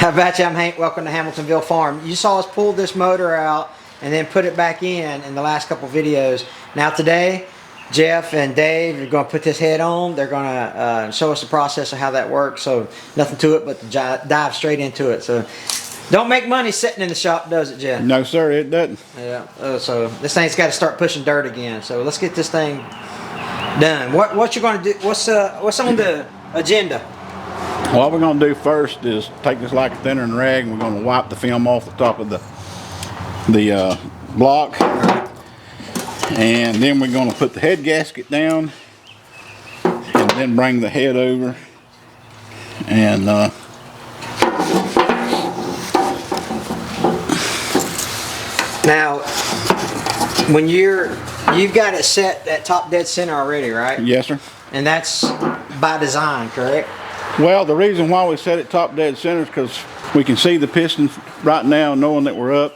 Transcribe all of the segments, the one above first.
How about you? I'm Hank. Welcome to Hamiltonville Farm. You saw us pull this motor out and then put it back in the last couple videos. Now today, Jeff and Dave are going to put this head on. They're going to show us the process of how that works. So nothing to it but to dive straight into it. So don't make money sitting in the shop, does it, Jeff? No, sir, it doesn't. Yeah. So this thing's got to start pushing dirt again. So let's get this thing done. What you going to do? What's on the agenda? What we're going to do first is take this like a thinner rag and we're going to wipe the film off the top of the block, and then we're going to put the head gasket down and then bring the head over and now when you've got it set at top dead center already, right? Yes, sir. And that's by design, correct? Well, the reason why we set it top dead center is because we can see the piston right now knowing that we're up.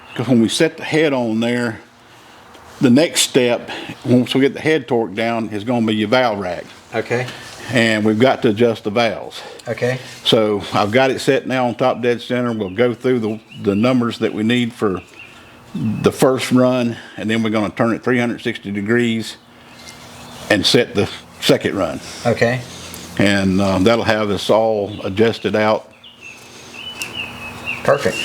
Because when we set the head on there, the next step, once we get the head torqued down, is going to be your valve rack. Okay. And we've got to adjust the valves. Okay. So I've got it set now on top dead center. We'll go through the numbers that we need for the first run, and then we're going to turn it 360 degrees and set the second run. Okay. And that'll have us all adjusted out. Perfect.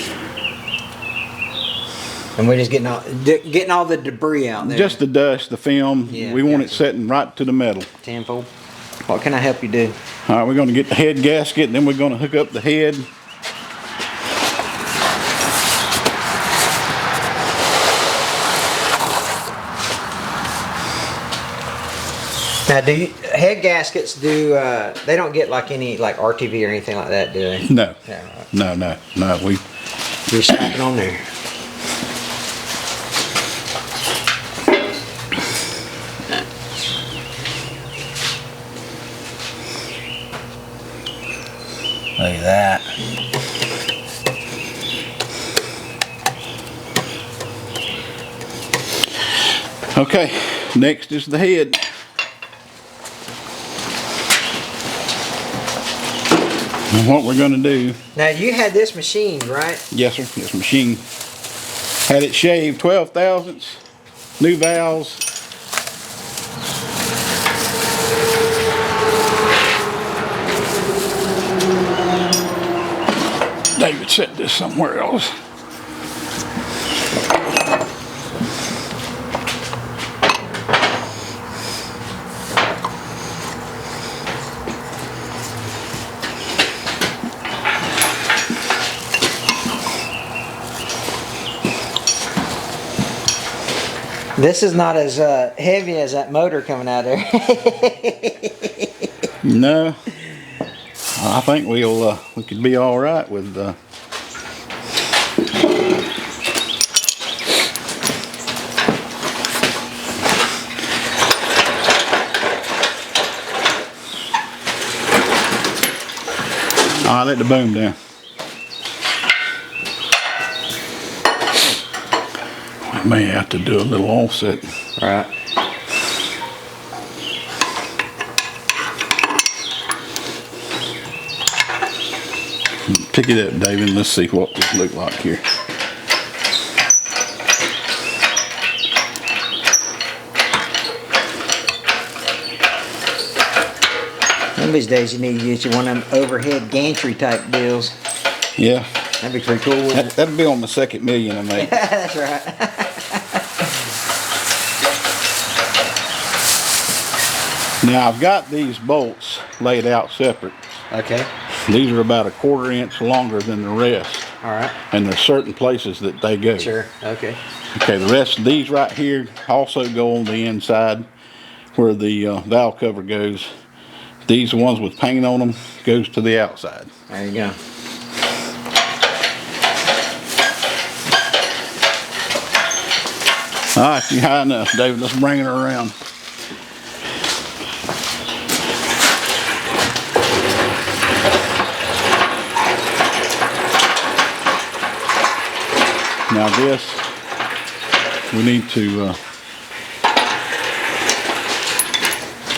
And we're just getting all the debris out there. Just the dust, the film. Yeah, we want it setting right to the metal. Tenfold. What can I help you do? All right, we're going to get the head gasket, and then we're going to hook up the head. Now, head gaskets they don't get like any like RTV or anything like that, do they? No. Yeah, right. No. You're snapping on there. Look at that. Okay, next is the head. And what we're going to do. Now, you had this machined, right? Yes, sir. This machine had it shaved 12 thousandths, new valves. David set this somewhere else. This is not as heavy as that motor coming out there. No, I think we could be all right with. I'll let the boom down. We may have to do a little offset. Right. Pick it up, David. Let's see what this looks like here. One of these days you need to get you one of them overhead gantry type deals. Yeah. That'd be pretty cool. That'll be on my second million I make. That's right. Now I've got these bolts laid out separate. Okay. These are about 1/4 inch longer than the rest. All right. And there's certain places that they go. Sure. Okay. Okay, the rest of these right here also go on the inside where the valve cover goes. These ones with paint on them goes to the outside. There you go. All right, you're high enough, David. Let's bring it around. Now this, we need to,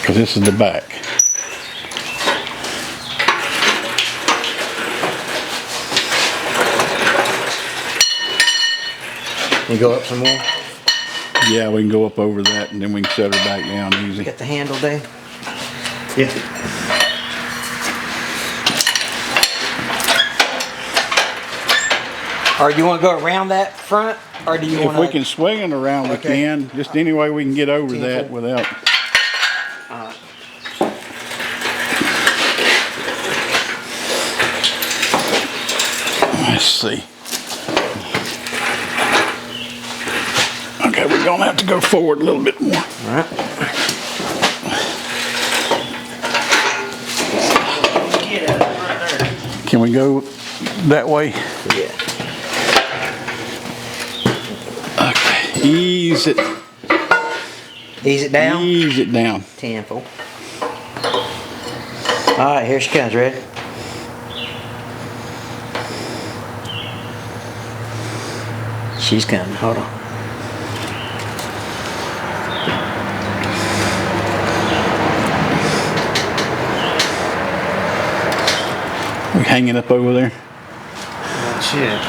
because this is the back. You go up some more. Yeah, we can go up over that and then we can set her back down easy. Get the handle, Dave. Yeah. Or do you want to go around that front, or do you want If to? we can swing it around, we can. Just any way we can get over that without. Let's see. Okay, we're gonna have to go forward a little bit more. All right. Can we go that way? Yeah. Okay, ease it. Ease it down. Ease it down. Tenfold. All right, here she comes. Ready? She's coming. Hold on. We hanging up over there? Shit.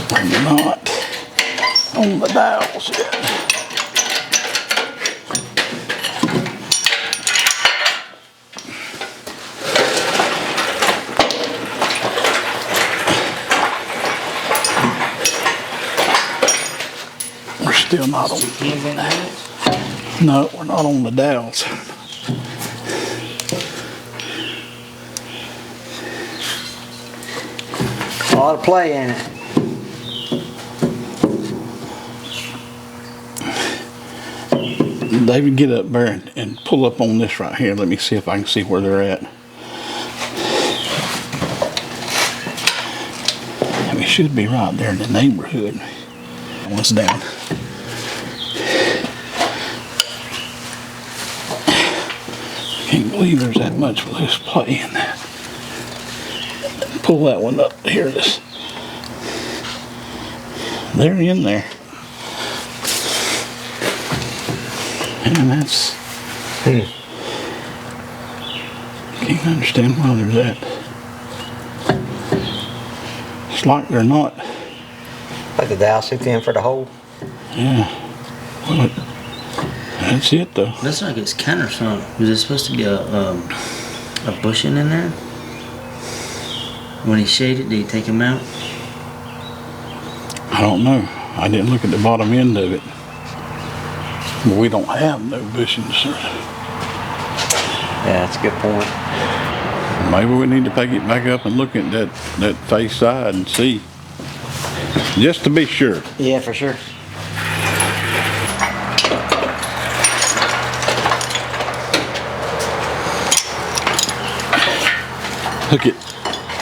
We're not on the dials yet. We're still not on. No, we're not on the dials. A lot of play in it. David, get up there and pull up on this right here. Let me see if I can see where they're at. We should be right there in the neighborhood. That one's down. Can't believe there's that much loose play in that. Pull that one up here. They're in there. And that's. Can't understand why they're that. It's like they're not. Like the dial too thin for the hole. Yeah. Well, that's it though. Looks like it's counter something. Was there supposed to be a bushing in there? When he shaded, did he take him out? I don't know. I didn't look at the bottom end of it. But we don't have no bushings. Yeah, that's a good point. Maybe we need to pick it back up and look at that face side and see. Just to be sure. Yeah, for sure. Hook it.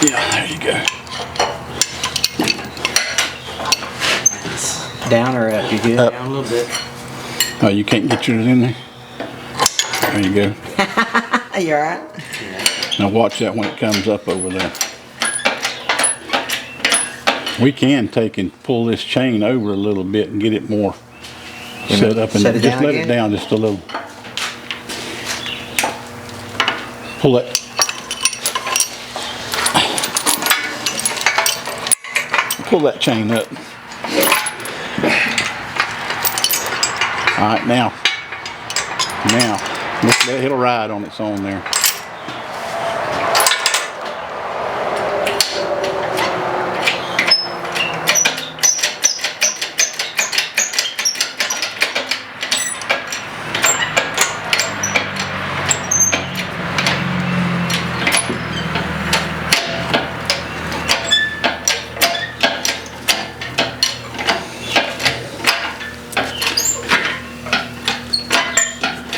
Yeah, there you go. Down or up? You good? Up. Down a little bit. Oh, you can't get yours in there? There you go. You alright? Now watch that when it comes up over there. We can take and pull this chain over a little bit and get it more set up and set it just down let again? it down just a little. Pull it. Pull that chain up. All right, now, it'll ride on its own there.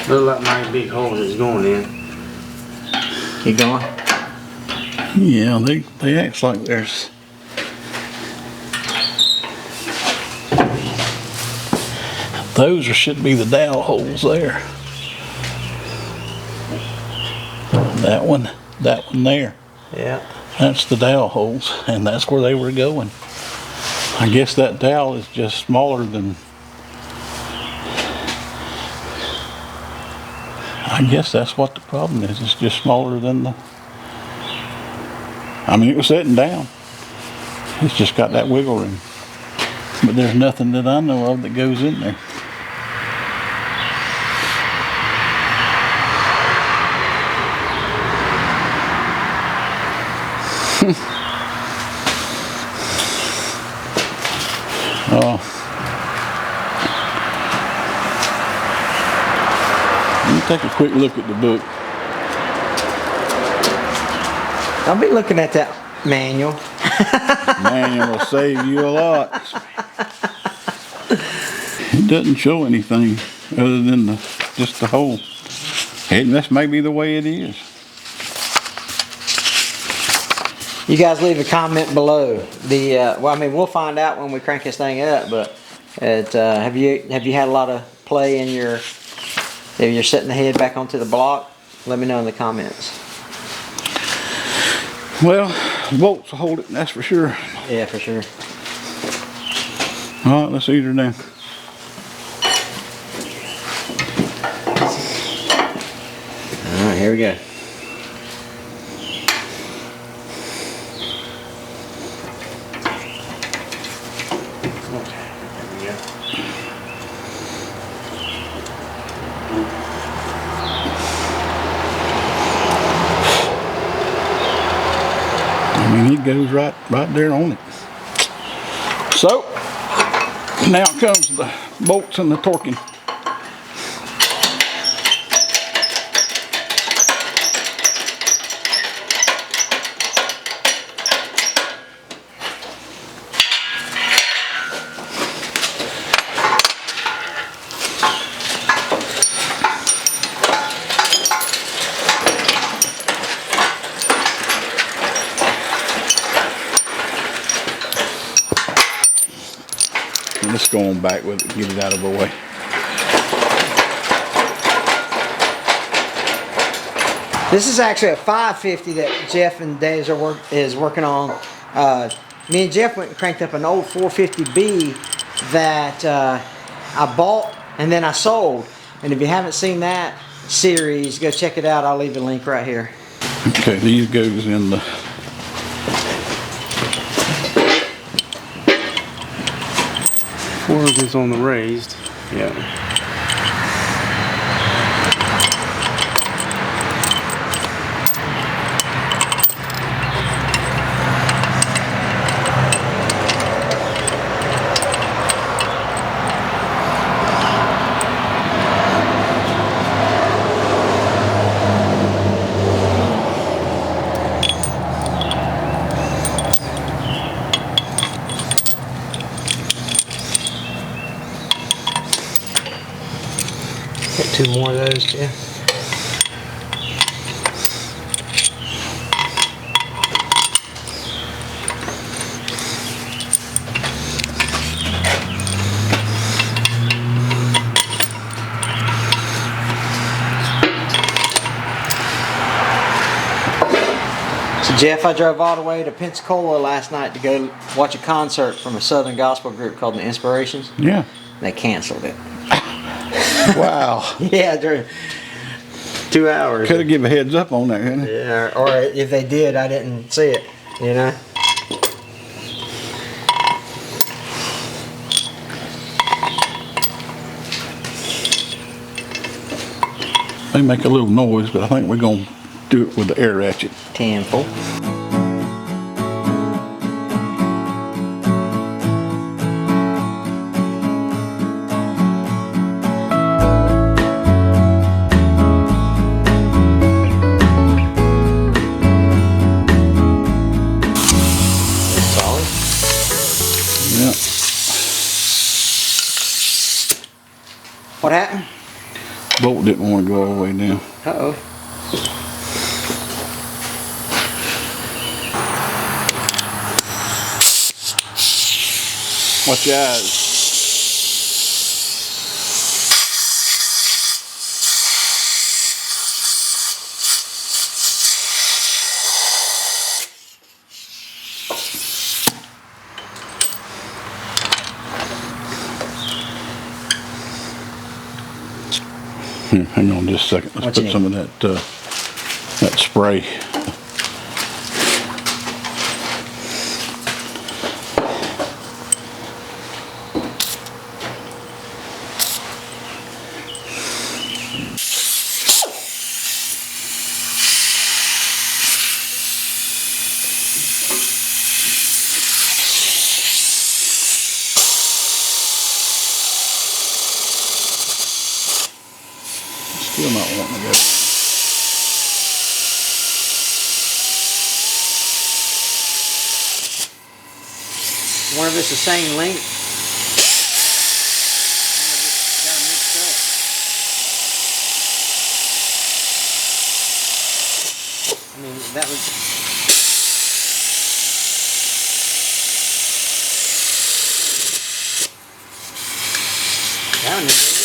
Look like my big hole is going in. Keep going. Yeah, they act like there's. Those should be the dowel holes there. That one there. Yeah. That's the dowel holes, and that's where they were going. I guess that dowel is just smaller than. I guess that's what the problem is. It's just smaller than the. I mean, it was sitting down. It's just got that wiggle room. But there's nothing that I know of that goes in there. Let me take a quick look at the book. I'll be looking at that manual. Manual will save you a lot. It doesn't show anything other than just the hole. And that's maybe the way it is. You guys leave a comment below. Well, I mean, we'll find out when we crank this thing up. But have you had a lot of play in your? If you're setting the head back onto the block, let me know in the comments. Well, the bolts will hold it, that's for sure. Yeah, for sure. All right, let's ease her down. All right, here we go. I mean, it goes right there on it. So, now comes the bolts and the torquing. Let's go on back with it, get it out of our way. This is actually a 550 that Jeff and Dave is working on. Me and Jeff went and cranked up an old 450B that I bought and then I sold. And if you haven't seen that series, go check it out. I'll leave the link right here. Okay, these goes in the. Fork is on the raised. Yeah. Get 2 more of those, Jeff. So Jeff, I drove all the way to Pensacola last night to go watch a concert from a Southern gospel group called the Inspirations. Yeah. They canceled it. Wow. Yeah, during 2 hours. Could have given a heads up on that, couldn't it? Yeah, or if they did, I didn't see it, you know? They make a little noise, but I think we're going to do it with the air ratchet. 10-4. Yeah. What happened? Bolt didn't want to go all the way down. Uh-oh. Watch your eyes. Here, hang on just a second. Let's What put you some of that spray. Still not wanting to go. One of it's the same length. Got 'em mixed up. I mean, that was. That one is.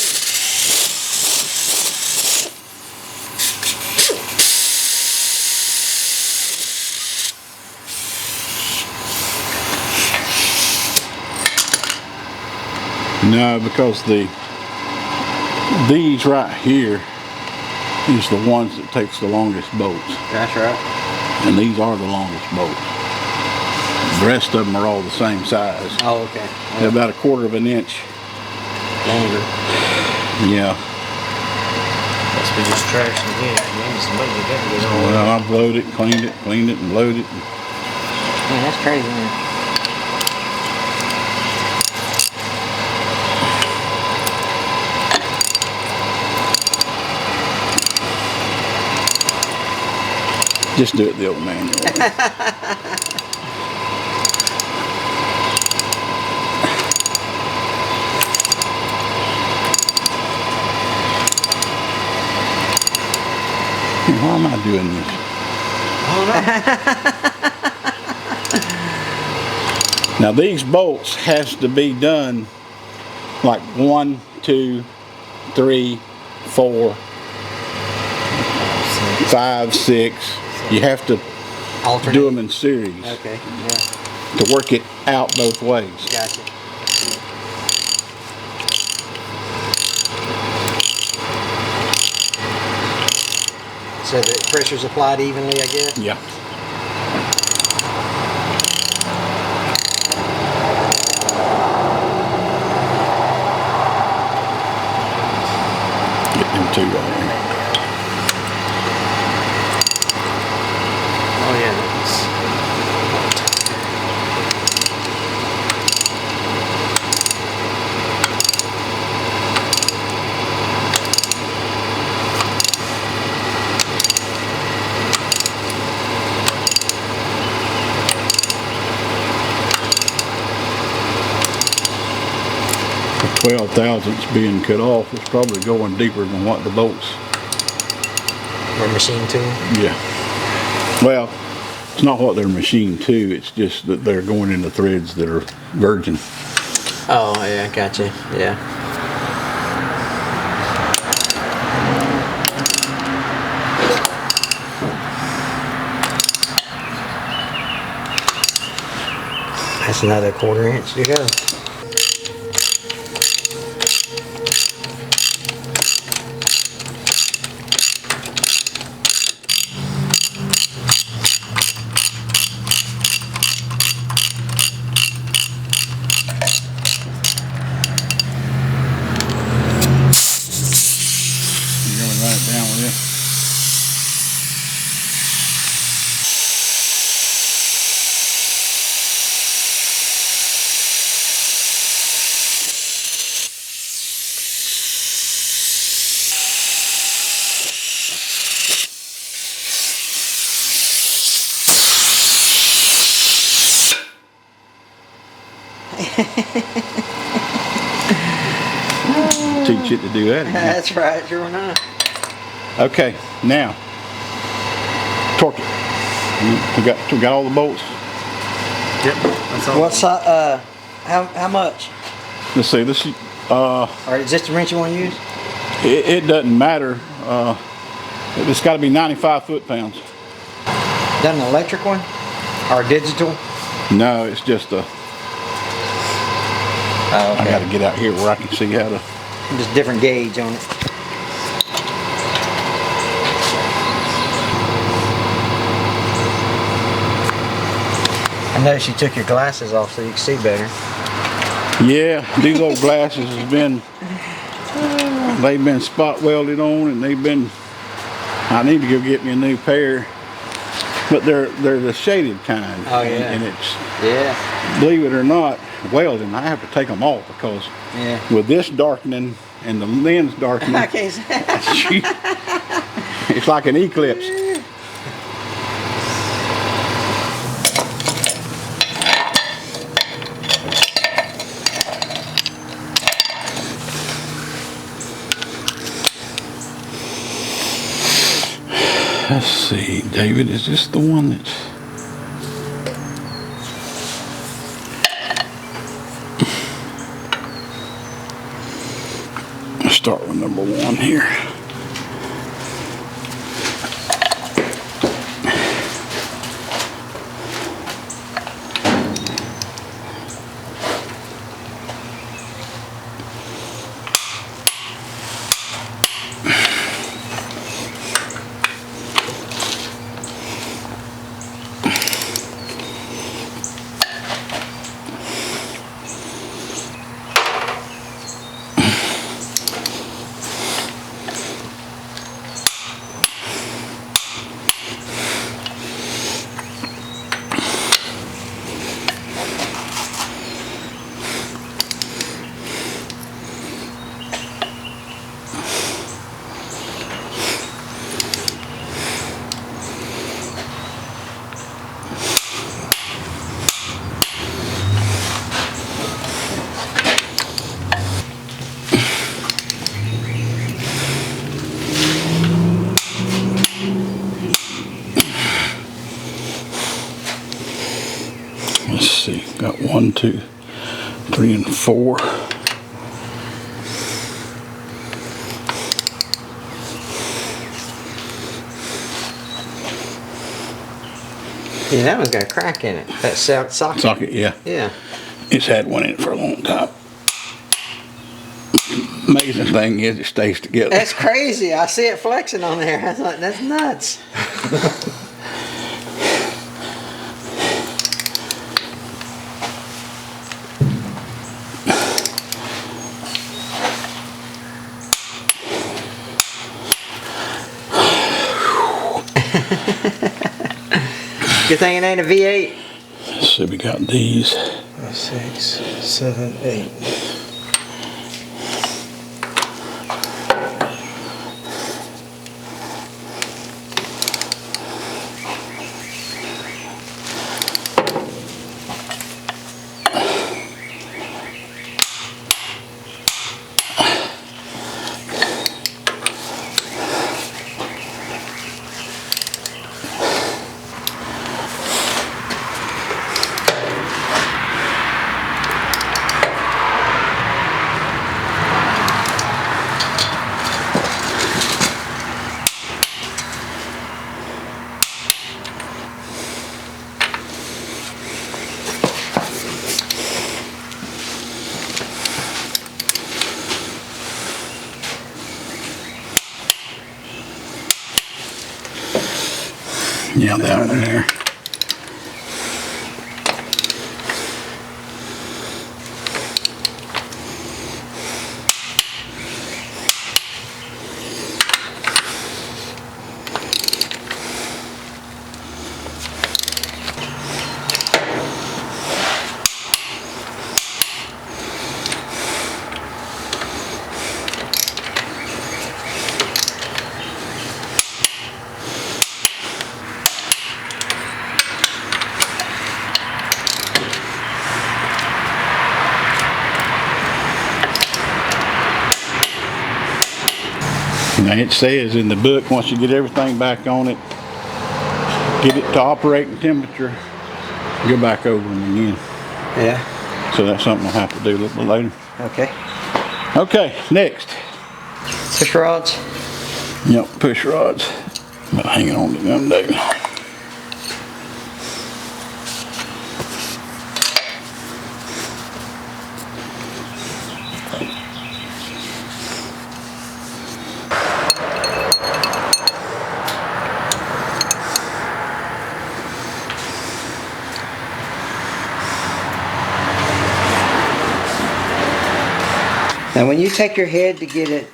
No, because these right here is the ones that takes the longest bolts. That's right. And these are the longest bolts. The rest of them are all the same size. Oh, okay. They're about a quarter of an inch. Longer. Yeah. Must be just trash again. Well, I've loaded it, cleaned it, and loaded it. Man, that's crazy, man. Just do it the old manual way. Why am I doing this? Now these bolts has to be done like 1, 2, 3, 4, 5, 6. You have to Alternate. do them in series Okay, yeah. to work it out both ways. Gotcha. So the pressure's applied evenly, I guess? Yeah. Get them two right here. Oh yeah, that's. 12 thousandths being cut off is probably going deeper than what the bolts. Or machine tool? Yeah. Well, it's not what they're machined to, it's just that they're going into threads that are virgin. Oh, yeah, gotcha. Yeah. That's another 1/4 inch to go. You're gonna run it down with this? Teach it to do that again. That's right, sure not. Okay, now torque it. We got all the bolts. Yep. That's all. What's how much? Let's see. This Or is this the wrench you want to use? it doesn't matter. It's got to be 95 foot-pounds. Is that an electric one? Or digital? No, it's just a. Oh, I got to get out here where I can see how to. Just different gauge on it. I noticed you took your glasses off so you can see better. Yeah, these old glasses have been, they've been spot welded on, and they've been, I need to go get me a new pair. But they're the shaded kind. Oh, yeah. And it's, Yeah. believe it or not, welding, I have to take them off because with this darkening and the lens darkening, I can't say. it's like an eclipse. Let's see, David, is this the one that's... Let's start with number 1 here. Let's see, got 1, 2, 3, and 4. Yeah, that one's got a crack in it. That socket. Socket, yeah. Yeah. It's had one in it for a long time. Amazing thing is it stays together. That's crazy. I see it flexing on there. I was like, that's nuts. Good thing it ain't a V8. So we got these. 6, 7, 8. Yeah, that one there. Now it says in the book, once you get everything back on it, get it to operating temperature, go back over them again. Yeah. So that's something I'll have to do a little bit later. Okay. Okay, next. Push rods. Yep, push rods. I'm hanging on to them, David. Now when you take your head to get it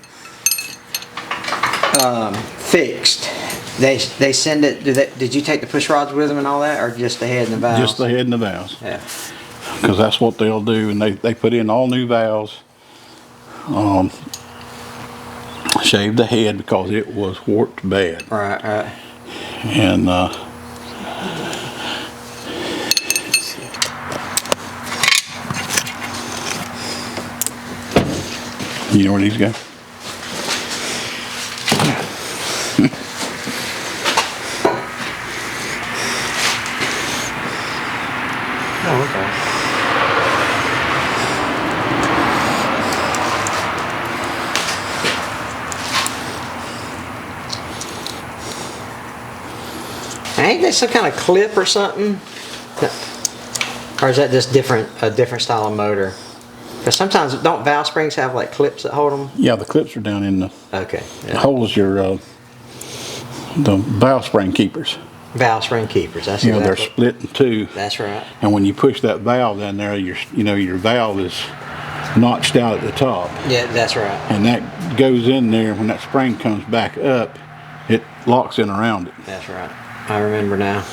fixed, they send it. Did you take the push rods with them and all that, or just the head and the valves? Just the head and the valves. Yeah. Because that's what they'll do, and they put in all new valves. Shaved the head because it was warped bad. Right, right. And you know where these go? Oh, okay. Ain't that some kind of clip or something? Or is that just a different style of motor? Because sometimes don't valve springs have like clips that hold them? Yeah, the clips are down in the Okay. Yeah. holes. The valve spring keepers. Valve spring keepers. That's You know, exactly. they're split in two. That's right. And when you push that valve down there, your valve is notched out at the top. Yeah, that's right. And that goes in there. When that spring comes back up, it locks in around it. That's right. I remember now.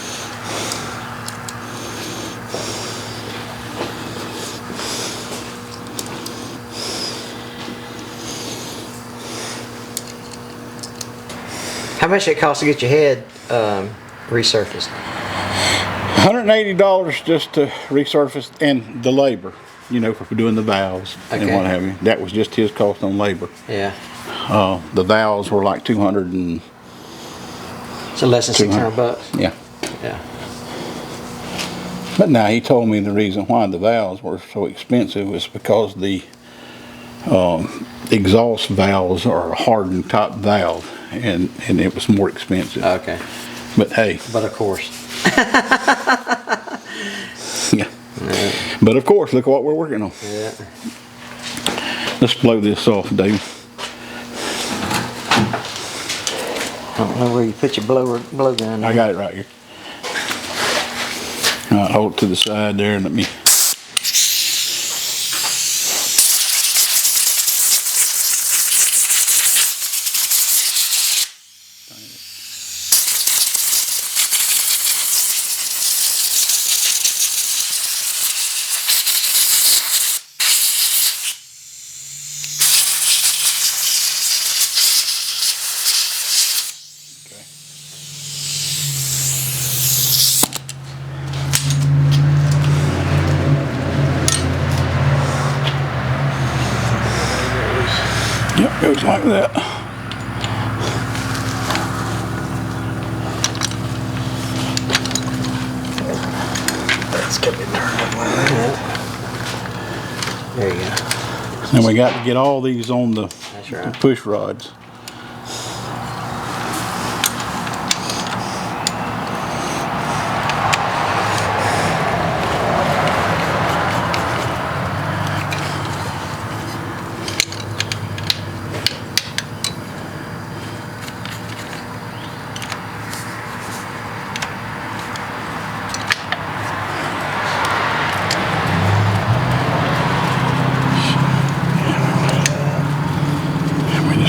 How much did it cost to get your head resurfaced? $180 just to resurface, and the labor, for doing the valves and Okay. what have you. That was just his cost on labor. Yeah. The valves were like 200 and So less than 600 bucks. yeah. Yeah. But now he told me the reason why the valves were so expensive was because the exhaust valves are a hardened top valve, and it was more expensive. Okay. But hey, But of course. yeah. But of course, look what we're working on. Yeah. Let's blow this off, David. I don't know where you put your blow gun. I got it right here. All right, hold it to the side there and let me. Yep, goes like that. That's gonna be turned up like that. There you go. And we got to get all these on the That's right. push rods.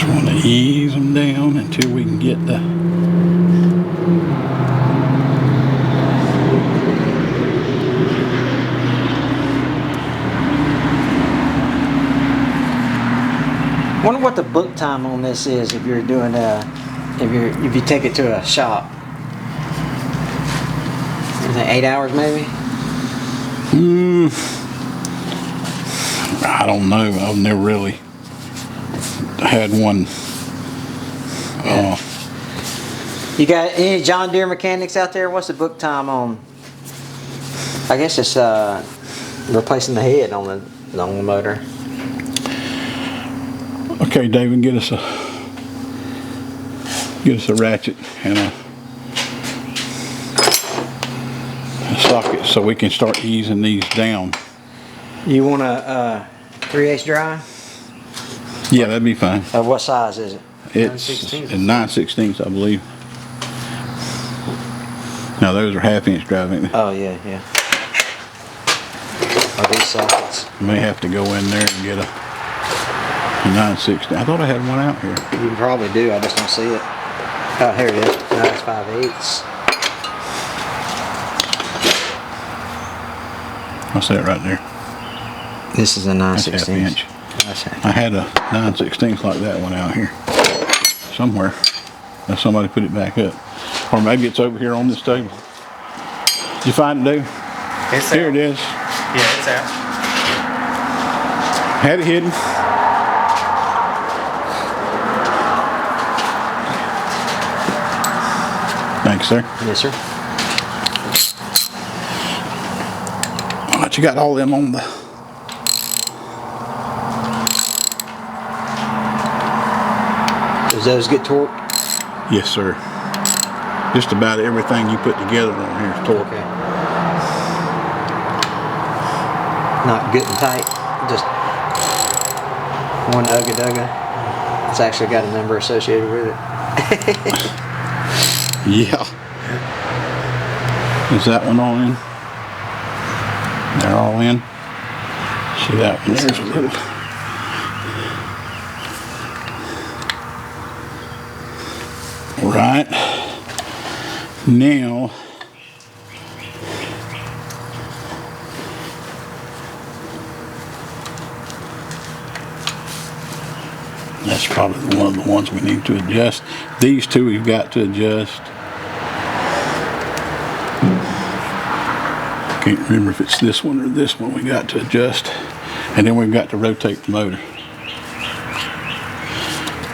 Want to ease them down until we can get the Wonder what the book time on this is if you're doing if you take it to a shop. Is it 8 hours maybe? I don't know. I've never really had one. You got any John Deere mechanics out there? What's the book time on? I guess it's replacing the head on the motor. Okay, David, get us a ratchet and a socket so we can start easing these down. You want a 3/8 dry? Yeah, that'd be fine. What size is it? It's 9/16, I believe. Now those are 1/2 inch drive, ain't they? Oh yeah, yeah. Are these sockets? May have to go in there and get a 9/16. I thought I had one out here. You probably do, I just don't see it. Oh, here it is. No, it's 5/8. What's that right there? This is a That's 9/16. half inch. That's half. I had a 9/16 like that one out here somewhere. Now somebody put it back up, or maybe it's over here on this table. Did you find it, Dave? It's Here out. it is. Yeah, it's out. Had it hidden. Thanks, sir. Yes, sir. All right, you got all them on the. Does those get torqued? Yes, sir. Just about everything you put together on here is torque. Okay. Not good and tight, just one ugga-dugga. It's actually got a number associated with it. Yeah. Is that one all in? They're all in. See that one? There's a little. Right. Now. That's probably one of the ones we need to adjust. These two we've got to adjust. Can't remember if it's this one or this one we got to adjust. And then we've got to rotate the motor.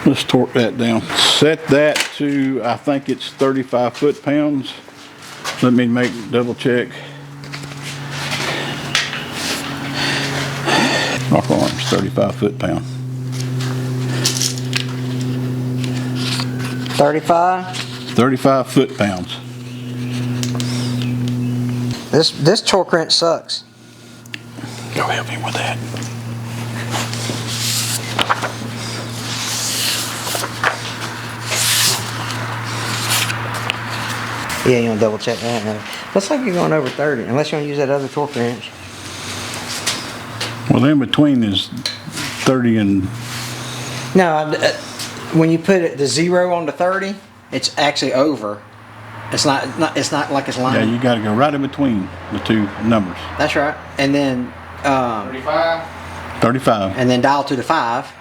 Let's torque that down. Set that to, I think it's 35 foot-pounds. Let me double check. Rock arms, 35 foot-pound. 35? 35 foot-pounds. This torque wrench sucks. Go help me with that. Yeah, you want to double check that? No. Looks like you're going over 30, unless you want to use that other torque wrench. Well, in between is 30 and... No, when you put the 0 on the 30, it's actually over. It's not like it's Yeah, lining. you got to go right in between the two numbers. That's right. And then 35. 35. and then dial to the 5.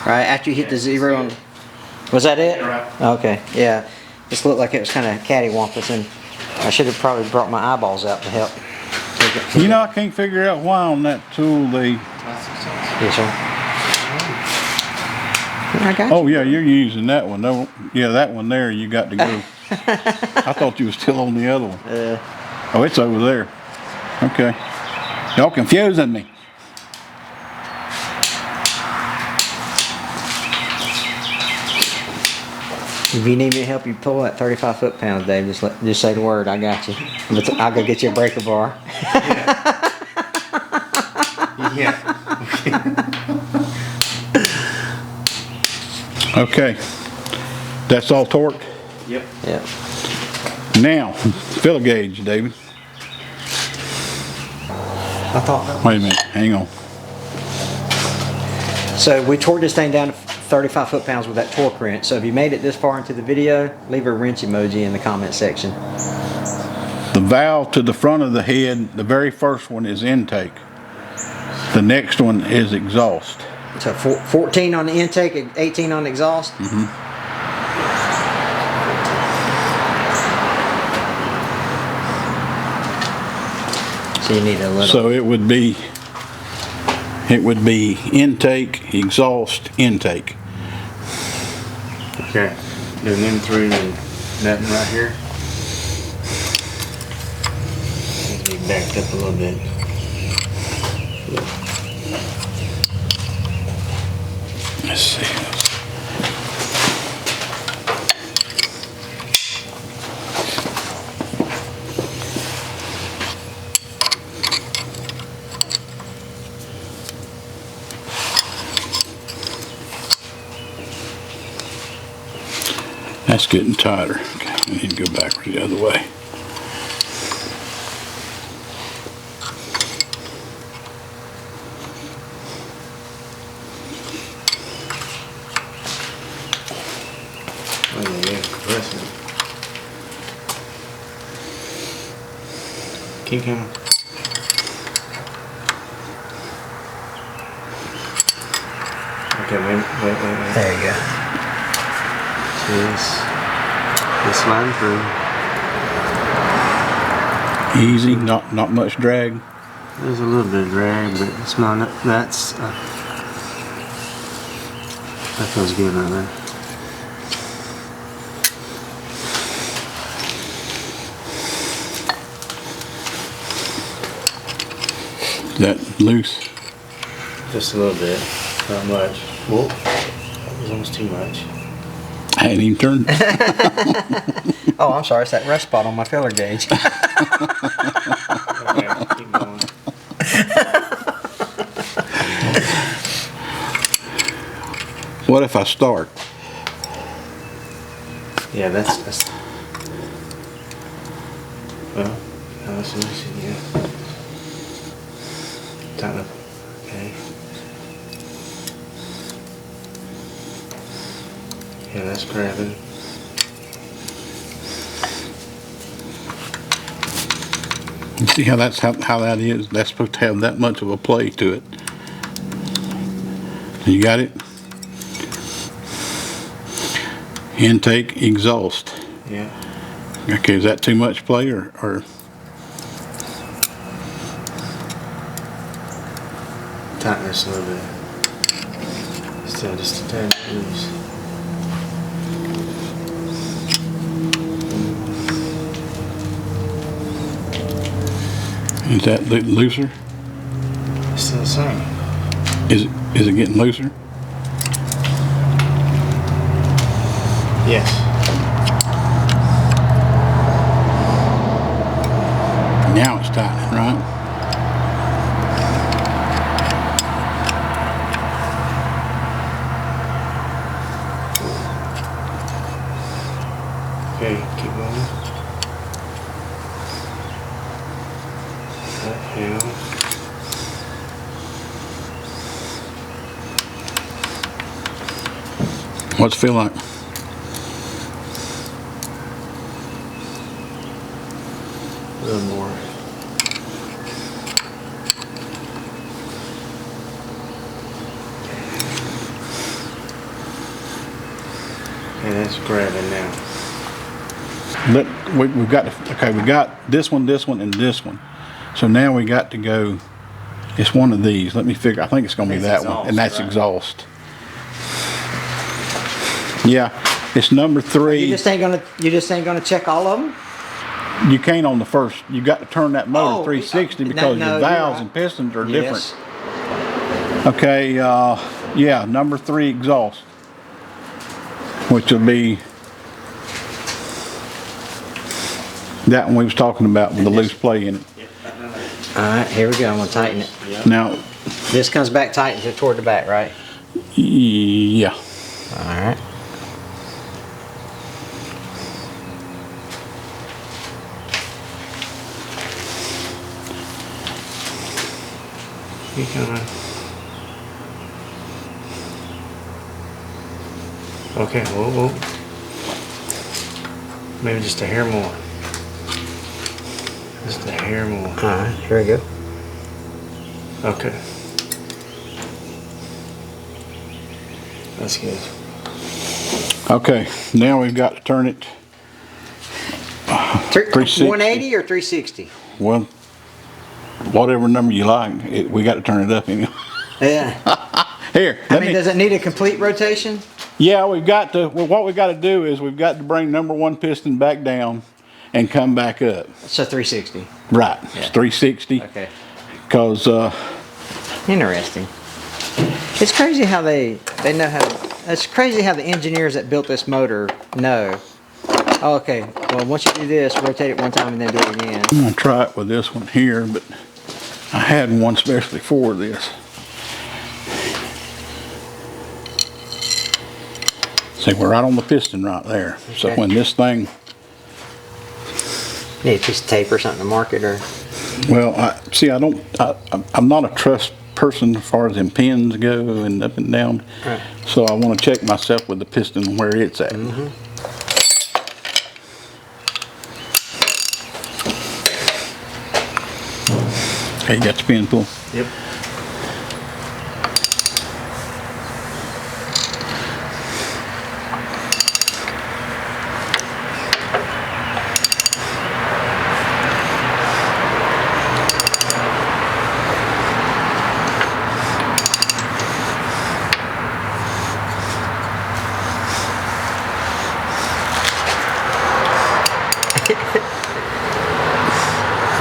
Right after you hit the 0 on. Was that it? Right. Okay. Yeah. Just looked like it was kind of cattywampus, and I should have probably brought my eyeballs out to help. You know, I can't figure out why on that tool they... Yes, sir. I got you. Oh, yeah, you're using that one. No, yeah, that one there you got to go. I thought you were still on the other one. Oh, it's over there. Okay. Y'all confusing me. If you need me to help you pull that 35 foot-pounds, Dave, just say the word. I got you. I'll go get you a breaker bar. Yeah. Okay. That's all torqued. Yep. Yeah. Now, fill a gauge, David. I thought that. Wait a minute. Hang on. So we torqued this thing down to 35 foot-pounds with that torque wrench. So if you made it this far into the video, leave a wrench emoji in the comment section. The valve to the front of the head, the very first one is intake. The next one is exhaust. So 14 on the intake, 18 on the exhaust. So you need a little. So it would be intake, exhaust, intake. Okay. Doing them through the nutting right here. Needs to be backed up a little bit. Let's see. That's getting tighter. Okay, I need to go backwards the other way. pushing. Keep going. Okay, wait. There you go. Just sliding through. Easy, not much drag. There's a little bit of drag, but it's not. That feels good right there. Is that loose? Just a little bit, not much. Whoa, that was almost too much. I hadn't even turned. Oh, I'm sorry. It's that rust spot on my filler gauge. Okay, keep going. What if I start? Yeah, that's. Well, now let's see. Yeah. Tighten up. Okay. Yeah, that's grabbing. You see how how that is? That's supposed to have that much of a play to it. You got it? Intake, exhaust. Yeah. Okay, is that too much play or? Tighten this a little bit. Still just a tad loose. Is that looser? It's still the same. Is it getting looser? Yes. Now it's tightening, right? Okay, keep going. That handle. What's it feel like? A little more. Okay, that's grabbing now. We've got we got this one, and this one. So now we got to go. It's one of these. Let me figure. I think it's going to be that one, and that's right? Exhaust. Yeah, it's number 3. You just ain't gonna check all of them. You can't on the first. You got to turn that motor Oh, 360 no, because no, your you're valves right. and pistons are Yes. different. Okay, yeah, number 3 exhaust, which will be that one we was talking about with the loose play in it. All right, here we go. I'm gonna tighten it. Now, This comes back tight toward the back, right? yeah, All right. Keep going. Okay, whoa. Maybe just a hair more. Just a hair more. All right, here we go. Okay. That's good. okay. Now we've got to turn it. 360. 180 or 360? Well, whatever number you like, we got to turn it up anyway. Yeah. Here, I mean, does it need a complete rotation? yeah, we've got to. Well, what we got to do is we've got to bring number 1 piston back down and come back up. So 360. Right, Yeah. it's 360. Okay. Because Interesting. It's crazy how they know how. It's crazy how the engineers that built this motor know. Oh, okay. Well, once you do this, rotate it one time and then do it again. I'm gonna try it with this one here, but I had one specially for this. See, we're right on the piston right there. So Okay. when this thing, Need a piece of tape or something to mark it, or well, I'm not a trust person as far as them pins go and up and down. Right. So I want to check myself with the piston where it's at. Okay, you got the pin pull. Yep.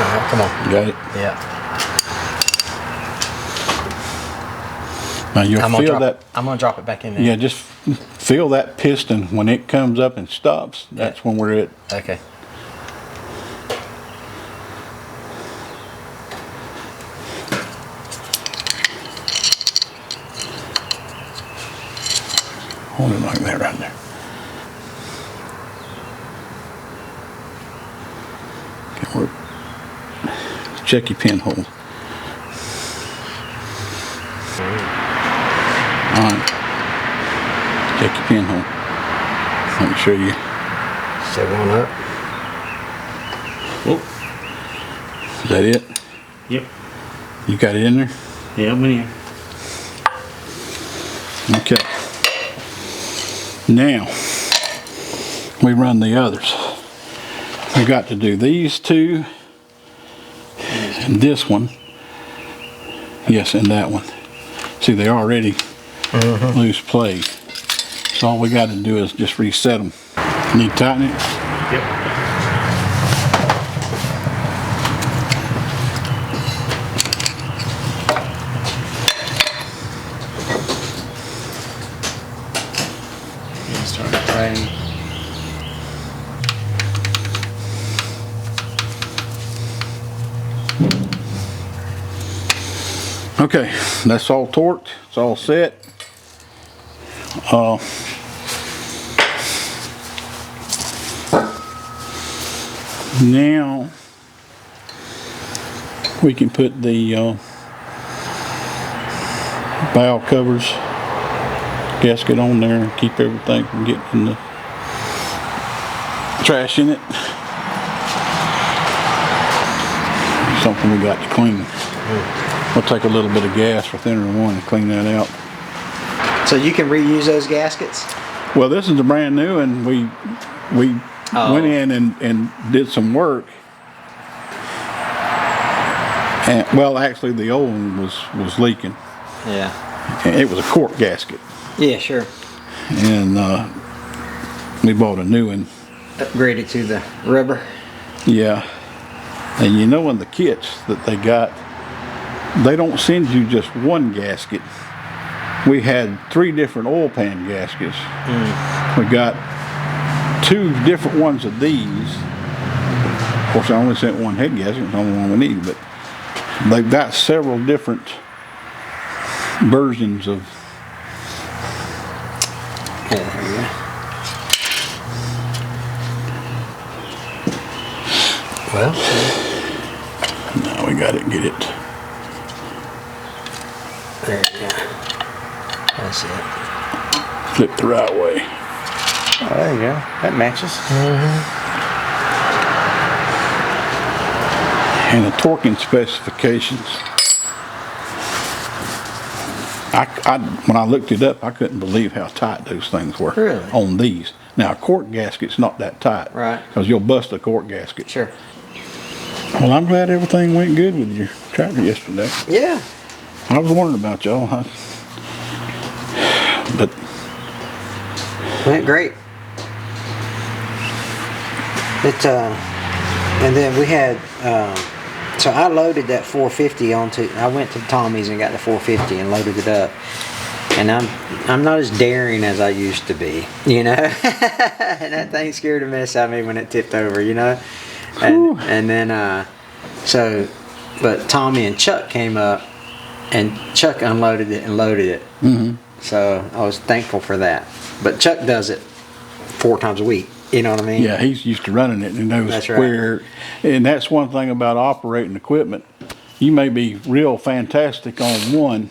Alright, come on. You got it? Yeah. Now you'll feel that. I'm gonna drop it back in there. Yeah, just feel that piston when it comes up and stops. That's when we're at. Okay. Hold it like that right there. Okay, work. Check your pinhole. Alright. Check your pinhole. Make sure you. Set one up. Oh. Is that it? Yep. You got it in there? Yeah, I'm in here. Okay. Now, we run the others. We got to do these two, and this one. Yes, and that one. See, they already loose play. So all we got to do is just reset them. Need to tighten it? Yep. Start tightening. Okay, that's all torqued. It's all set. Now we can put the valve covers gasket on there and keep everything from getting in the trash in it. Something we got to clean. We'll take a little bit of gas for thinner one and clean that out. So you can reuse those gaskets? Well, this is a brand new, and we went in and did some work. And, well, actually, the old one was leaking. Yeah. And it was a cork gasket, Yeah, sure. and we bought a new one. Upgrade it to the rubber. Yeah, and you know, in the kits that they got, they don't send you just one gasket. We had 3 different oil pan gaskets. We got 2 different ones of these. Of course, I only sent one head gasket. It's the only one we need, but they've got several different versions of. Yeah, there you go. Well, Now we got it. Get it. there you go. That's it. Flip the right way. Oh, there you go. That matches. And the torquing specifications. When I looked it up, I couldn't believe how tight those things were. Really? On these. Now, a cork gasket's not that tight. Right. Because you'll bust a cork gasket. Sure. Well, I'm glad everything went good with your tractor yesterday. Yeah. I was wondering about y'all. But Went great. It and then we had so I loaded that 450 onto. I went to Tommy's and got the 450 and loaded it up. And I'm not as daring as I used to be, you know. And that thing scared the mess out of me when it tipped over, you know. And then but Tommy and Chuck came up, and Chuck unloaded it and loaded it. mm-hmm. So I was thankful for that. But Chuck does it 4 times a week. You know what I mean? Yeah, he's used to running it and knows That's right. where. And that's one thing about operating equipment. You may be real fantastic on one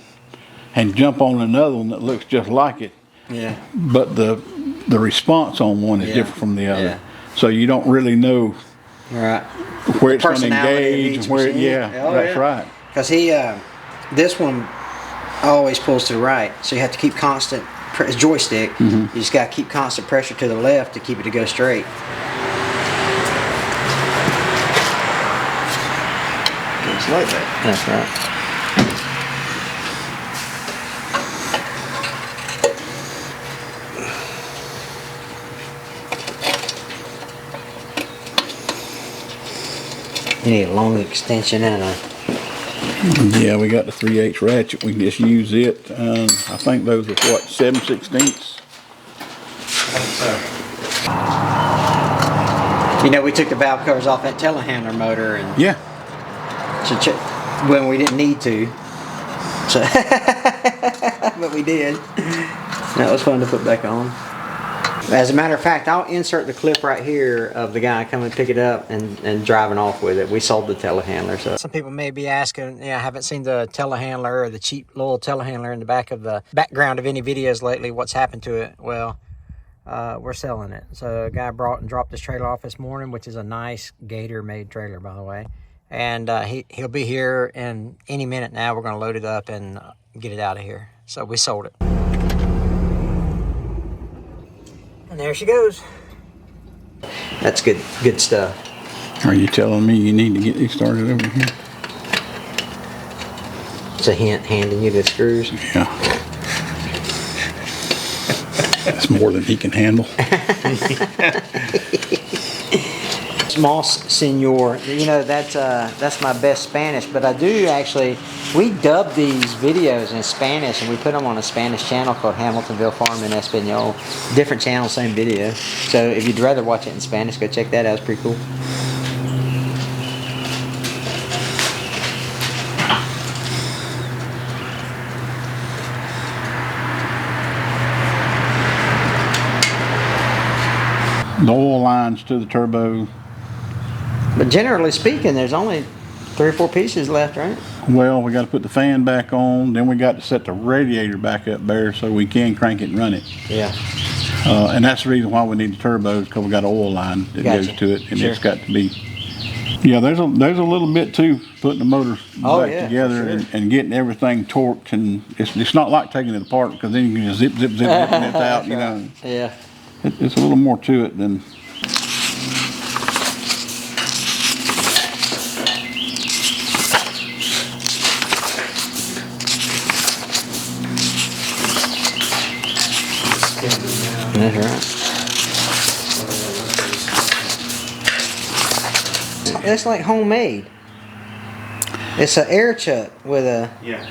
and jump on another one that looks just like it. Yeah. But the response on one is Yeah. different from the other. Yeah. So you don't really know Right. where it's going to Personality of engage each and where. machine. Yeah, Oh, that's yeah. right. because he this one always pulls to the right, so you have to keep constant joystick. You just got to keep constant pressure to the left to keep it to go straight. It's like that. That's right. You need a long extension and a... Yeah, we got the 3/8 ratchet. We can just use it. I think those are what, 7/16. You know, we took the valve covers off that telehandler motor and Yeah. when we didn't need to. So, but we did. That was fun to put back on. As a matter of fact, I'll insert the clip right here of the guy coming to pick it up and driving off with it. We sold the telehandler. So some people may be asking, I haven't seen the telehandler or the cheap little telehandler in the background of any videos lately. What's happened to it? Well, we're selling it. So a guy brought and dropped this trailer off this morning, which is a nice Gator made trailer, by the way. And he'll be here in any minute now. We're going to load it up and get it out of here. So we sold it. And there she goes. That's good stuff. Are you telling me you need to get these started over here? It's a hint handing you the screws. Yeah. That's more than he can handle. Moss Senor, that's my best Spanish, but I do actually, we dub these videos in Spanish and we put them on a Spanish channel called Hamiltonville Farm in Espanol. Different channel, same video. So if you'd rather watch it in Spanish, go check that out. It's pretty cool. The oil lines to the turbo. But generally speaking, there's only 3 or 4 pieces left, right? Well, we got to put the fan back on. Then we got to set the radiator back up there so we can crank it and run it. Yeah. And that's the reason why we need the turbos, because we got an oil line that goes to it, and it's got to be. Yeah, there's a little bit to putting the motor back together and getting everything torqued, and it's not like taking it apart, because then you can just zip and it's out, you know. Yeah. It's a little more to it than. That's right. It's like homemade. It's an air chuck with a... Yeah.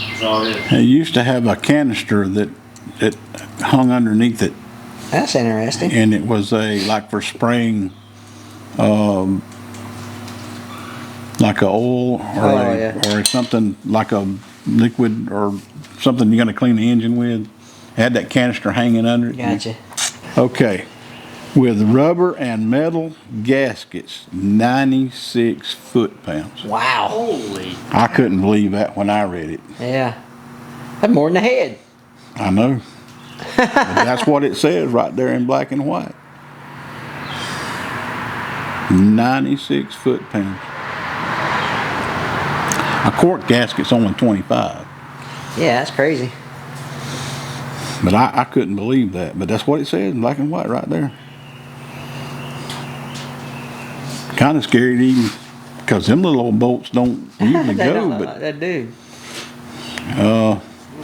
That's all it is. It used to have a canister that hung underneath it. That's interesting. And it was like for spraying, like a oil or something like a liquid or something you're going to clean the engine with. It had that canister hanging under it. Gotcha. Okay. With rubber and metal gaskets, 96 foot-pounds. Wow. Holy. I couldn't believe that when I read it. Yeah. That's more than the head. I know. But that's what it says right there in black and white. 96 foot-pounds. A quart gasket's only 25. Yeah, that's crazy. But I couldn't believe that. But that's what it says in black and white right there. Kind of scary to even, because them little old bolts don't usually go. But that do.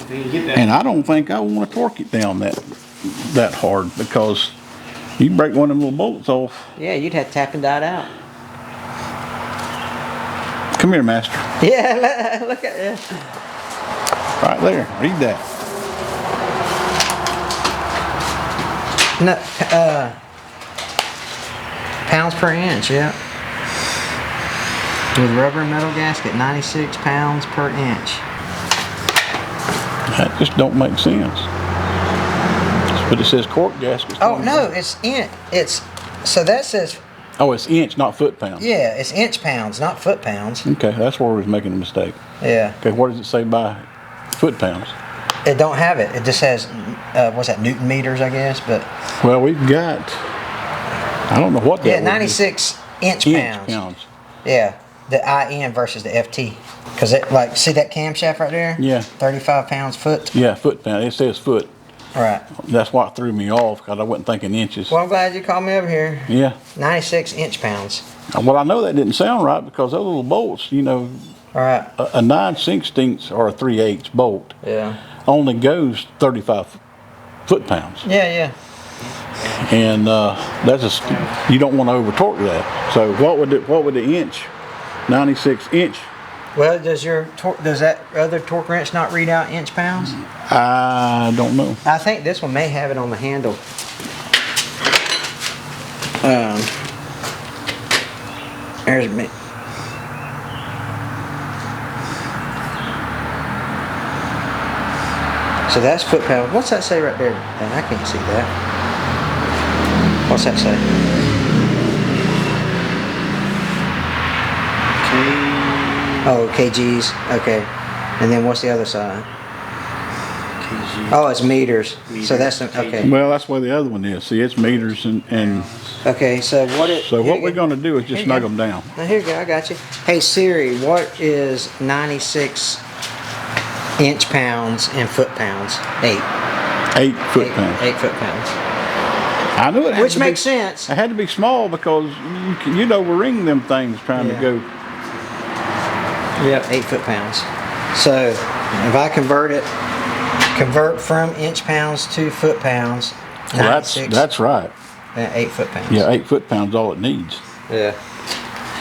And I don't think I want to torque it down that hard, because you break one of them little bolts off. Yeah, you'd have to tap and dot out. Come here, master. Yeah, look at that. Right there. Read that. No, pounds per inch, yeah. With rubber and metal gasket, 96 pounds per inch. That just don't make sense. But it says quart gaskets. Oh no, it's so that says. Oh, it's inch, not foot pounds. Yeah, it's inch pounds, not foot pounds. Okay, that's where we was making a mistake. Yeah. Okay, what does it say by foot pounds? It don't have it. It just has what's that, Newton meters, I guess. But well, we've got. I don't know what that. Yeah, 96 inch pounds. Yeah. the IN versus the FT. Because it, like, see that camshaft right there? Yeah. 35 pounds foot. Yeah, foot pound. It says foot. Right. That's what threw me off because I wasn't thinking inches. Well, I'm glad you called me over here. Yeah. 96 inch pounds. Well, I know that didn't sound right because those little bolts, you know, All right. a 9/16 or a 3/8 bolt Yeah. only goes 35 foot-pounds. Yeah, yeah. And that's just, you don't want to over torque that. So what would the inch, 96 inch? Well, does that other torque wrench not read out inch pounds? I don't know. I think this one may have it on the handle. There's me. So that's foot pound. What's that say right there? And I can't see that. What's that say? Oh, kgs. Okay. And then what's the other side? kg. Oh, it's meters. So that's okay. Well, that's where the other one is. See, it's meters and Okay. So what we're going to do is just snug them down. Now here you go. I got you. Hey Siri, what is 96 inch pounds in foot pounds? 8. 8 foot-pounds. 8 foot pounds. I knew it had Which to makes be, sense. It had to be small because you'd overring them things trying to go. Yep, 8 foot pounds. So if I convert from inch pounds to foot pounds, Well, 96, that's right. 8 foot pounds. Yeah, 8 foot-pounds all it needs. Yeah.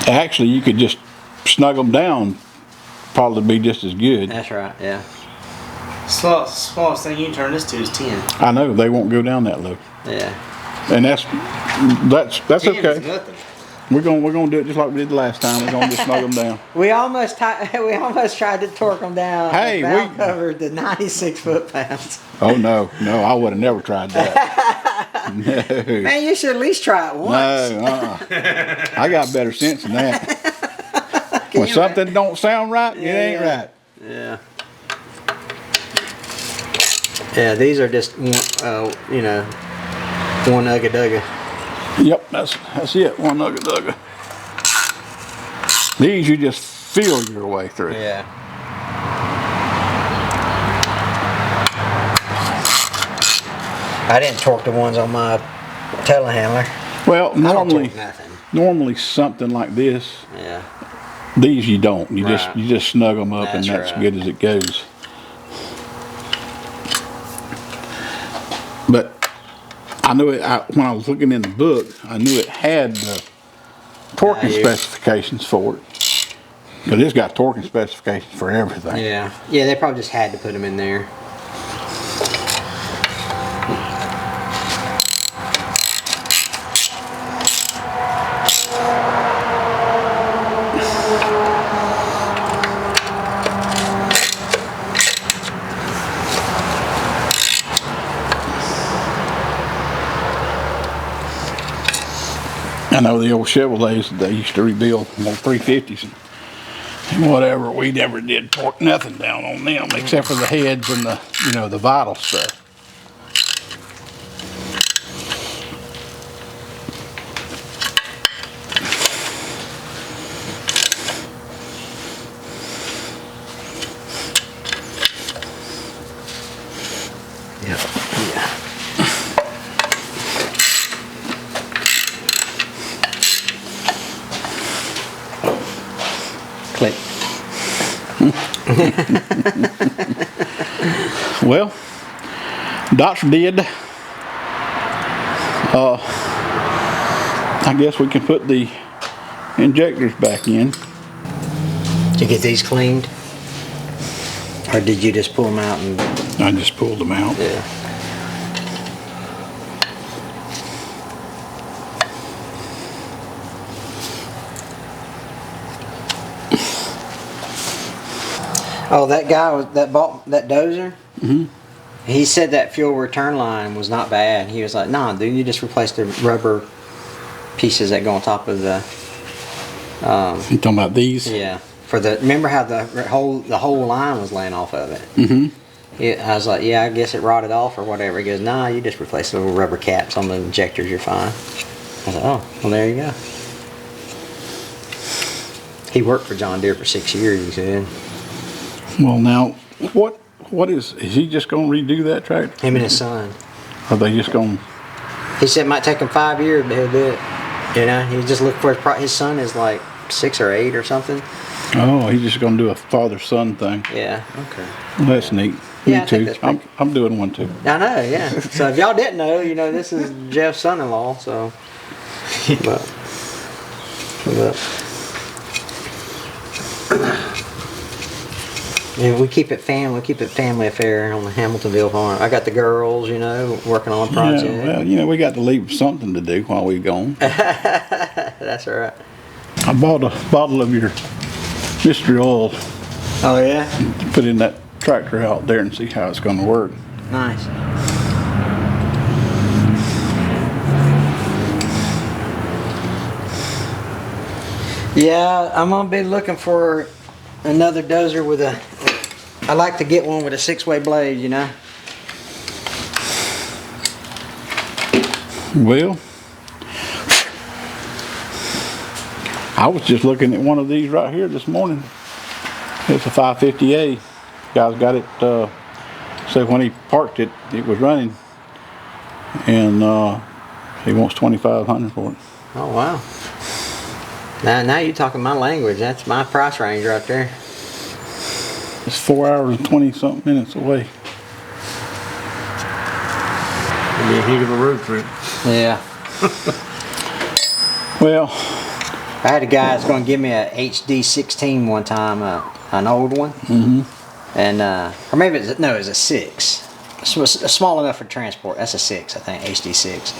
Actually, you could just snug them down, probably be just as good. That's right. Yeah. Smallest thing you can turn this to is 10. I know they won't go down that low, Yeah. and that's 10 is okay. nothing. We're gonna do it just like we did the last time. We're gonna just snug them down. We almost tried to torque them down. Hey, Val we- covered the 96 foot pounds. Oh no, I would have never tried that. No, Man, you should at least try it once. no, I got better sense than that. When something don't sound right, it ain't right. Yeah. Yeah, these are just one ugga dugga. Yep, that's it. One nugget dugga. These you just feel your way through. Yeah. I didn't torque the ones on my telehandler. Well, I don't normally torque nothing. normally something like this, Yeah. these you don't. You Right. just snug them up, and That's that's right. good as it goes. But I knew it when I was looking in the book. I knew it had the torquing Yeah. specifications for it, because it's got torquing specifications for everything. Yeah. Yeah, they probably just had to put them in there. I know the old Chevrolets, they used to rebuild old 350s and whatever. We never did torque nothing down on them except for the heads and the vital stuff. Yeah. Yeah. Click. Well, Doctor did. I guess we can put the injectors back in. Did you get these cleaned? Or did you just pull them out and... I just pulled them out. Yeah. Oh, that guy that bought that dozer. Mhm. He said that fuel return line was not bad. He was like, "Nah, dude, you just replace the rubber pieces that go on top of the." You talking about these? Yeah. For the remember how the whole line was laying off of it. Mm-hmm. I was like, yeah, I guess it rotted off or whatever. He goes, nah, you just replace the little rubber caps on the injectors, you're fine. I was like, oh, well, there you go. He worked for John Deere for 6 years, he said. Well, now, what is he just going to redo that tractor? Him and his son. Are they just going to? He said it might take him 5 years, but he'll do it. You know, he just looked for his son is like 6 or 8 or something. Oh, he's just going to do a father-son thing. Yeah. Okay. Well, that's neat. Yeah, I Me think too. that's pretty- I'm doing one too. I know, yeah. So if y'all didn't know, you know, this is Jeff's son-in-law, so. But. Yeah, we keep it family affair on the Hamiltonville farm. I got the girls, you know, working on a project. Yeah, well, you know, we got to leave something to do while we're gone. That's all right. I bought a bottle of your mystery oil Oh yeah? to put in that tractor out there and see how it's going to work. Nice. Yeah, I'm gonna be looking for another dozer with a. I like to get one with a 6-way blade, you know. Well, I was just looking at one of these right here this morning. It's a 550A. Guy's got it, so when he parked it, it was running. And he wants $2,500 for it. Oh wow. Now you're talking my language. That's my price range right there. It's 4 hours and 20-something minutes away. It'll be a heck of a road trip. Yeah. Well, I had a guy that's going to give me a HD 16 one time, an old one. Mm-hmm. And, or maybe it was a 6. Small enough for transport. That's a 6, I think, HD 6.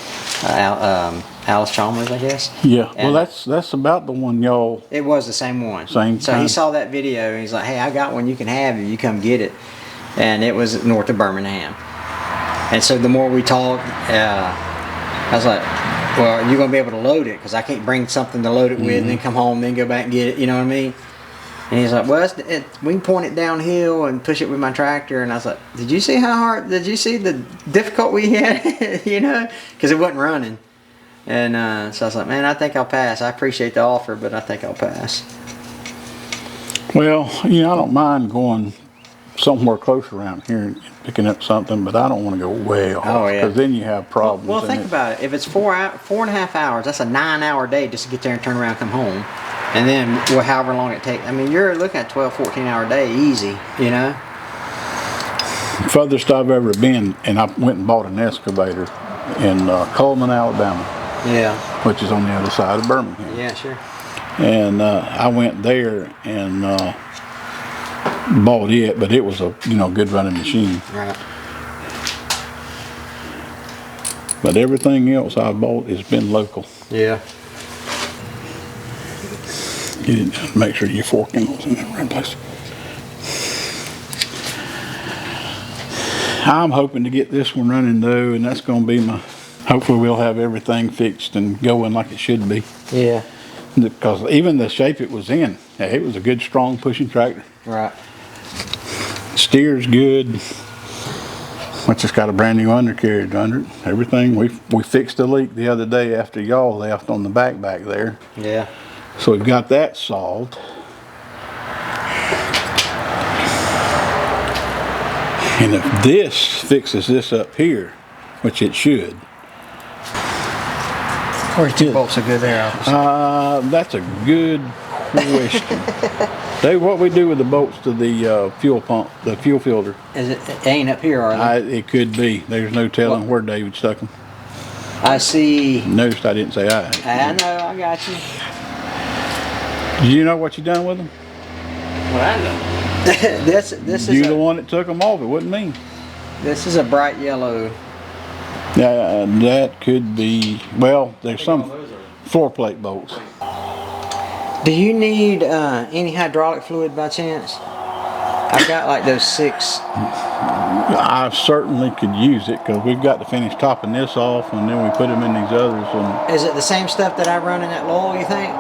Alice Chalmers, I guess. yeah. And Well, that's about the one y'all. it was the same one. Same So he kind. saw that video and he's like, hey, I got one you can have if you come get it. And it was north of Birmingham. And so the more we talked, I was like, well, you're going to be able to load it because I can't bring something to load it with and then come home and then go back and get it. You know what I mean? And he's like, well, we can point it downhill and push it with my tractor. And I was like, did you see the difficult we had? You know, because it wasn't running. And so I was like, man, I think I'll pass. I appreciate the offer, but I think I'll pass. Well, you know, I don't mind going somewhere close around here and picking up something, but I don't want to go way off. Oh, yeah. Because then you have problems. Well, in think it. about it. If it's 4.5 hours, that's a 9-hour day just to get there and turn around and come home. And then, well, however long it takes. I mean, you're looking at 12, 14-hour day easy, you know? Furthest I've ever been, and I went and bought an excavator in Coleman, Alabama, Yeah. which is on the other side of Birmingham. Yeah, sure. And I went there and bought it, but it was a good running machine. Right. But everything else I bought has been local. Yeah. Get it down, make sure your fork handle's in the right place. I'm hoping to get this one running though, and that's going to be hopefully we'll have everything fixed and going like it should be. Yeah. Because even the shape it was in, it was a good, strong pushing tractor. Right. Steers good. Which has got a brand new undercarriage under it. Everything. We fixed the leak the other day after y'all left on the back there. Yeah. So we've got that solved. And if this fixes this up here, which it should, Where's two bolts are good there, Officer? that's a good question. Dave, what we do with the bolts to the fuel pump, the fuel filter? It ain't up here, are they? It could be. There's no telling where David stuck them. I see. Noticed I didn't say I. I know, I got you. Do you know what you done with them? Well, I know. this is You the one that took them off. It wasn't me. this is a bright yellow. That could be. Well, there's some floor plate bolts. Do you need any hydraulic fluid by chance? I've got like those 6. I certainly could use it because we've got to finish topping this off, and then we put them in these others, and Is it the same stuff that I run in that Lowell, you think?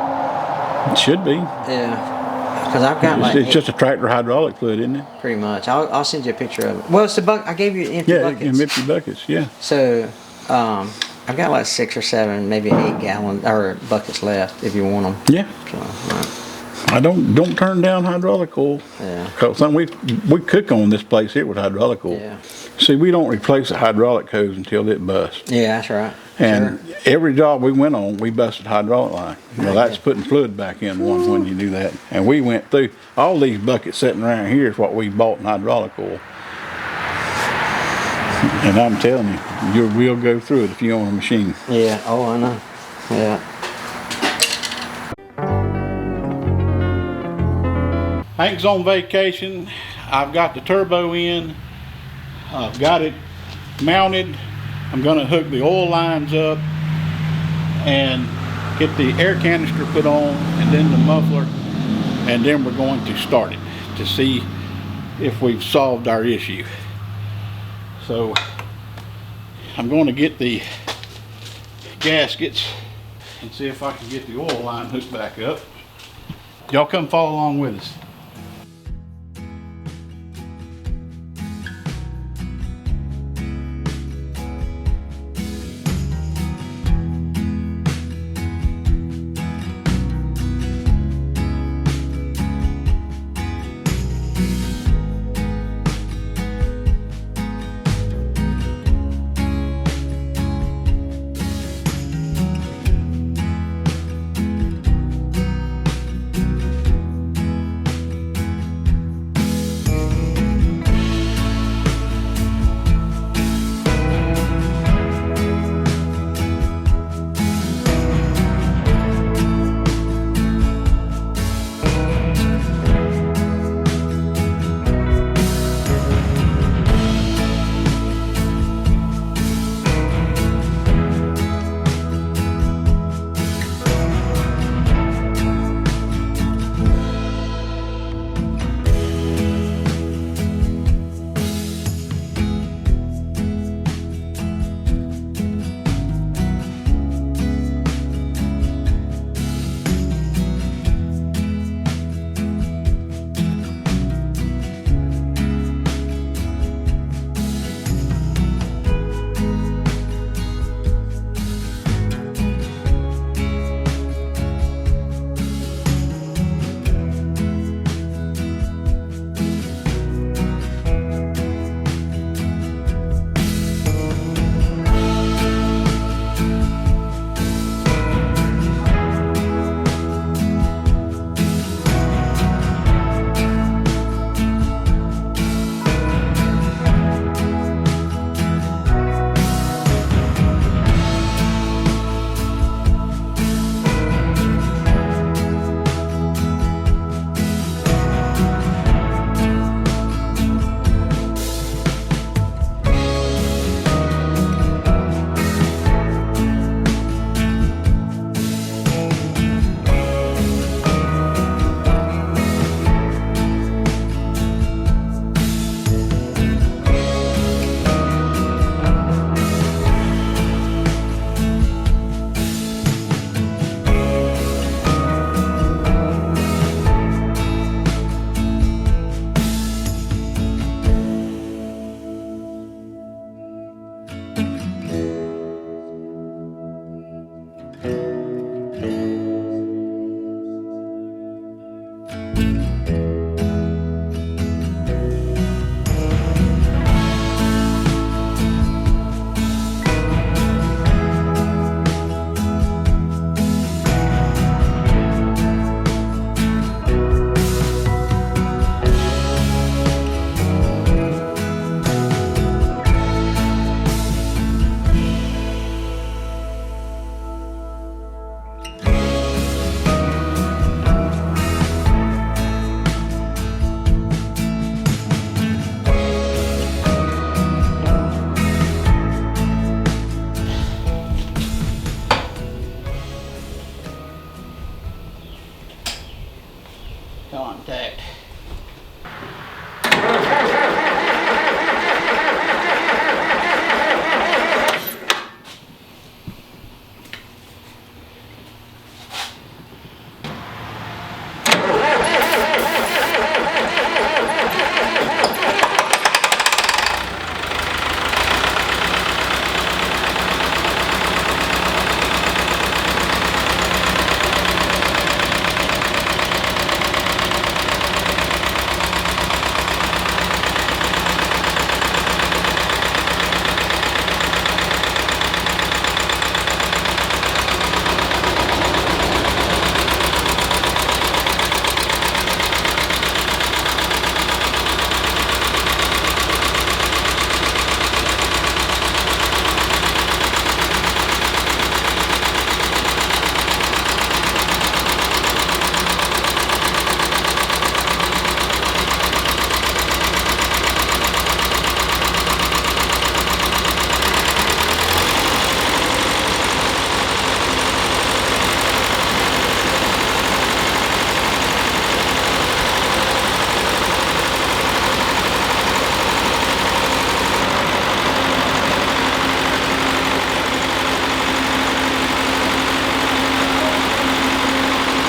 it should be. Yeah. Because I've got like It's just a tractor hydraulic fluid, isn't it? pretty much. I'll send you a picture of it. Well, it's the I gave you empty Yeah, buckets. empty buckets. Yeah. So, I've got like 6 or 7, maybe 8 gallon or buckets left if you want them. Yeah. So, right. I don't turn down hydraulic oil. Yeah. Cause we cook on this place here with hydraulic oil. Yeah. See, we don't replace the hydraulic hose until it busts. Yeah, that's right. And Sure. every job we went on, we busted hydraulic line. Well, that's putting fluid back in one when you do that. And we went through all these buckets sitting around here is what we bought in hydraulic oil. And I'm telling you, we'll go through it if you own a machine. Yeah. Oh, I know. Yeah. Hank's on vacation. I've got the turbo in. I've got it mounted. I'm gonna hook the oil lines up and get the air canister put on and then the muffler, and then we're going to start it to see if we've solved our issue. So I'm going to get the gaskets and see if I can get the oil line hooked back up. Y'all come follow along with us.